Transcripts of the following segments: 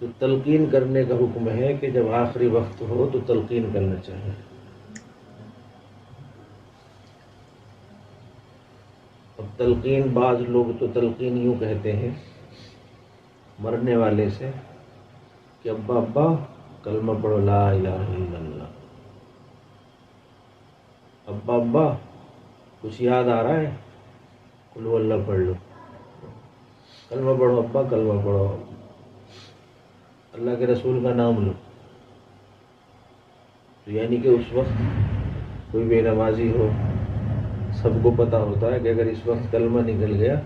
تو تلقین کرنے کا حکم ہے کہ جب آخری وقت ہو تو تلقین کرنا چاہیے۔ اب تلقین، بعض لوگ تو تلقین یوں کہتے ہیں مرنے والے سے کہ ابا ابا کلمہ پڑھو لا الہ الا اللہ، ابا ابا کچھ یاد آ رہا ہے قل ہو اللہ پڑھ لو، کلمہ پڑھو ابا کلمہ پڑھو، اللہ کے رسول کا نام لو۔ تو یعنی کہ اس وقت کوئی بے نمازی ہو، سب کو پتہ ہوتا ہے کہ اگر اس وقت کلمہ نکل گیا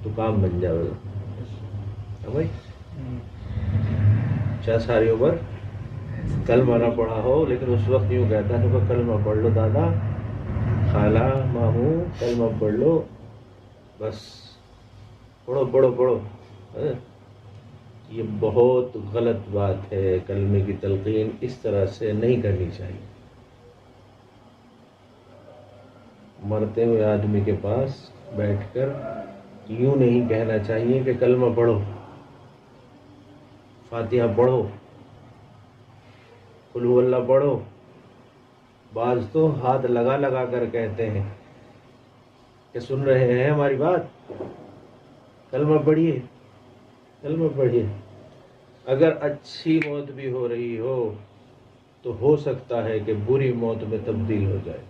تو کام بن جائے گا بھائی، چاہے ساری عمر کلمہ نہ پڑھا ہو لیکن اس وقت یوں کہتا ہے کہ کلمہ پڑھ لو دادا خالہ ماموں، کلمہ پڑھ لو، بس پڑھو پڑھو پڑھو۔ یہ بہت غلط بات ہے، کلمے کی تلقین اس طرح سے نہیں کرنی چاہیے۔ مرتے ہوئے آدمی کے پاس بیٹھ کر یوں نہیں کہنا چاہیے کہ کلمہ پڑھو، فاتحہ پڑھو، قل ہو اللہ پڑھو۔ بعض تو ہاتھ لگا لگا کر کہتے ہیں کہ سن رہے ہیں ہماری بات، کلمہ پڑھیے کلمہ پڑھیے۔ اگر اچھی موت بھی ہو رہی ہو تو ہو سکتا ہے کہ بری موت میں تبدیل ہو جائے،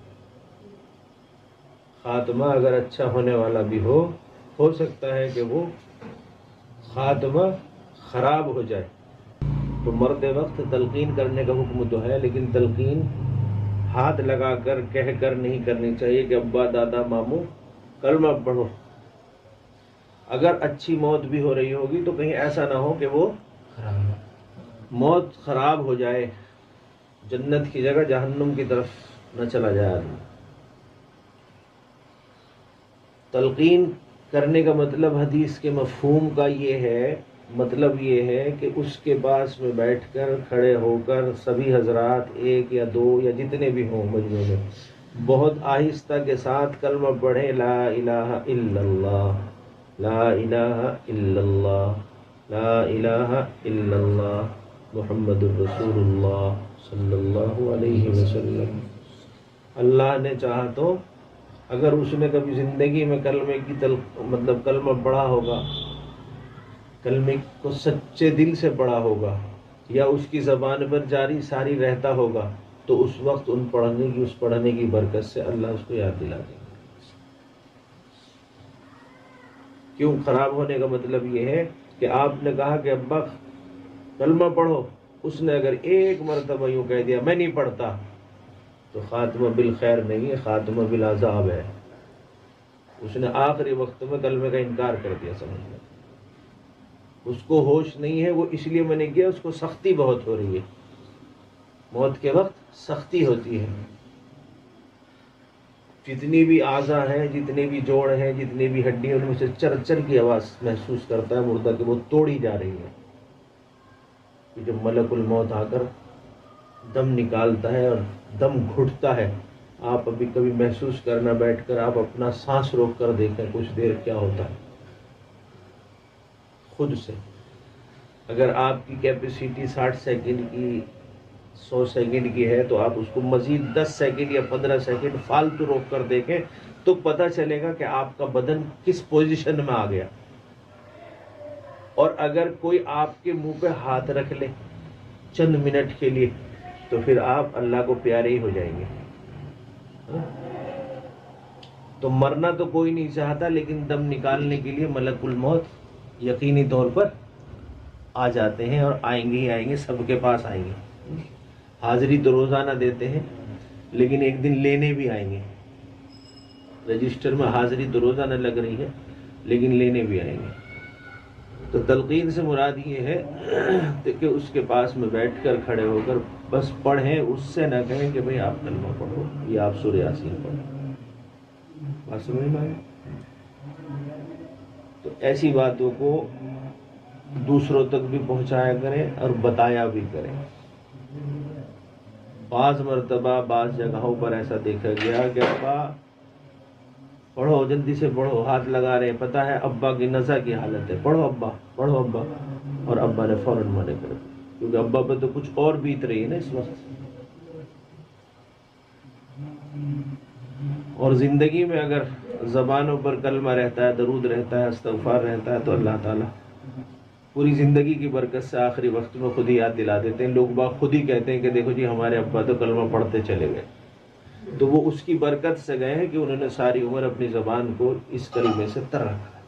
خاتمہ اگر اچھا ہونے والا بھی ہو سکتا ہے کہ وہ خاتمہ خراب ہو جائے۔ تو مرتے وقت تلقین کرنے کا حکم تو ہے، لیکن تلقین ہاتھ لگا کر کہہ کر نہیں کرنی چاہیے کہ ابا دادا ماموں کلمہ پڑھو۔ اگر اچھی موت بھی ہو رہی ہوگی تو کہیں ایسا نہ ہو کہ وہ موت خراب ہو جائے، جنت کی جگہ جہنم کی طرف نہ چلا جائے آدمی۔ تلقین کرنے کا مطلب حدیث کے مفہوم کا یہ ہے، مطلب یہ ہے کہ اس کے پاس میں بیٹھ کر کھڑے ہو کر سبھی حضرات ایک یا دو یا جتنے بھی ہوں مجموعے میں بہت آہستہ کے ساتھ کلمہ پڑھیں، لا الہ الا اللہ لا الہ الا اللہ لا الہ الا اللہ محمد الرسول اللہ صلی اللہ علیہ وسلم۔ اللہ نے چاہا تو اگر اس نے کبھی زندگی میں کلمے کی مطلب کلمہ پڑھا ہوگا، کلمے کو سچے دل سے پڑھا ہوگا یا اس کی زبان پر جاری ساری رہتا ہوگا تو اس وقت اس پڑھنے کی برکت سے اللہ اس کو یاد دلا دیں گے۔ کیوں خراب ہونے کا مطلب یہ ہے کہ آپ نے کہا کہ ابا کلمہ پڑھو، اس نے اگر ایک مرتبہ یوں کہہ دیا میں نہیں پڑھتا تو خاتمہ بالخیر نہیں ہے، خاتمہ بالعذاب ہے۔ اس نے آخری وقت میں کلمے کا انکار کر دیا، سمجھ لیں۔ اس کو ہوش نہیں ہے، وہ اس لیے میں نے کیا، اس کو سختی بہت ہو رہی ہے، موت کے وقت سختی ہوتی ہے۔ جتنی بھی اعضاء ہیں، جتنے بھی جوڑ ہیں، جتنی بھی ہڈی ہیں، ان میں سے چر چر کی آواز محسوس کرتا ہے مردہ کہ وہ توڑی جا رہی ہے۔ کہ جب ملک الموت آ کر دم نکالتا ہے اور دم گھٹتا ہے، آپ ابھی کبھی محسوس کرنا، بیٹھ کر آپ اپنا سانس روک کر دیکھیں کچھ دیر کیا ہوتا ہے خود سے۔ اگر آپ کی کیپیسٹی 60 سیکنڈ کی 100 سیکنڈ کی ہے تو آپ اس کو مزید 10 سیکنڈ یا 15 سیکنڈ فالتو روک کر دیکھیں تو پتہ چلے گا کہ آپ کا بدن کس پوزیشن میں آ گیا۔ اور اگر کوئی آپ کے منہ پہ ہاتھ رکھ لے چند منٹ کے لیے تو پھر آپ اللہ کو پیارے ہی ہو جائیں گے۔ تو مرنا تو کوئی نہیں چاہتا، لیکن دم نکالنے کے لیے ملک الموت یقینی طور پر آ جاتے ہیں اور آئیں گے ہی آئیں گے، سب کے پاس آئیں گے۔ حاضری تو روزانہ دیتے ہیں لیکن ایک دن لینے بھی آئیں گے۔ رجسٹر میں حاضری تو روزانہ لگ رہی ہے لیکن لینے بھی آئیں گے۔ تو تلقین سے مراد یہ ہے کہ اس کے پاس میں بیٹھ کر کھڑے ہو کر بس پڑھیں، اس سے نہ کہیں کہ بھئی آپ کلمہ پڑھو یا آپ سورہ یاسین پڑھو۔ بات سمجھ میں آئی؟ تو ایسی باتوں کو دوسروں تک بھی پہنچایا کریں اور بتایا بھی کریں۔ بعض مرتبہ بعض جگہوں پر ایسا دیکھا گیا کہ ابا پڑھو جلدی سے پڑھو، ہاتھ لگا رہے، پتہ ہے ابا کی نزع کی حالت ہے، پڑھو ابا پڑھو ابا، اور ابا نے فوراً منع کر دیا، کیونکہ ابا پہ تو کچھ اور بیت رہی ہے نا اس وقت. اور زندگی میں اگر زبانوں پر کلمہ رہتا ہے، درود رہتا ہے، استغفار رہتا ہے، تو اللہ تعالیٰ پوری زندگی کی برکت سے آخری وقت میں خود ہی یاد دلا دیتے ہیں. لوگ باگ خود ہی کہتے ہیں کہ دیکھو جی ہمارے ابا تو کلمہ پڑھتے چلے گئے، تو وہ اس کی برکت سے گئے ہیں کہ انہوں نے ساری عمر اپنی زبان کو اس کلمے سے تر رکھا.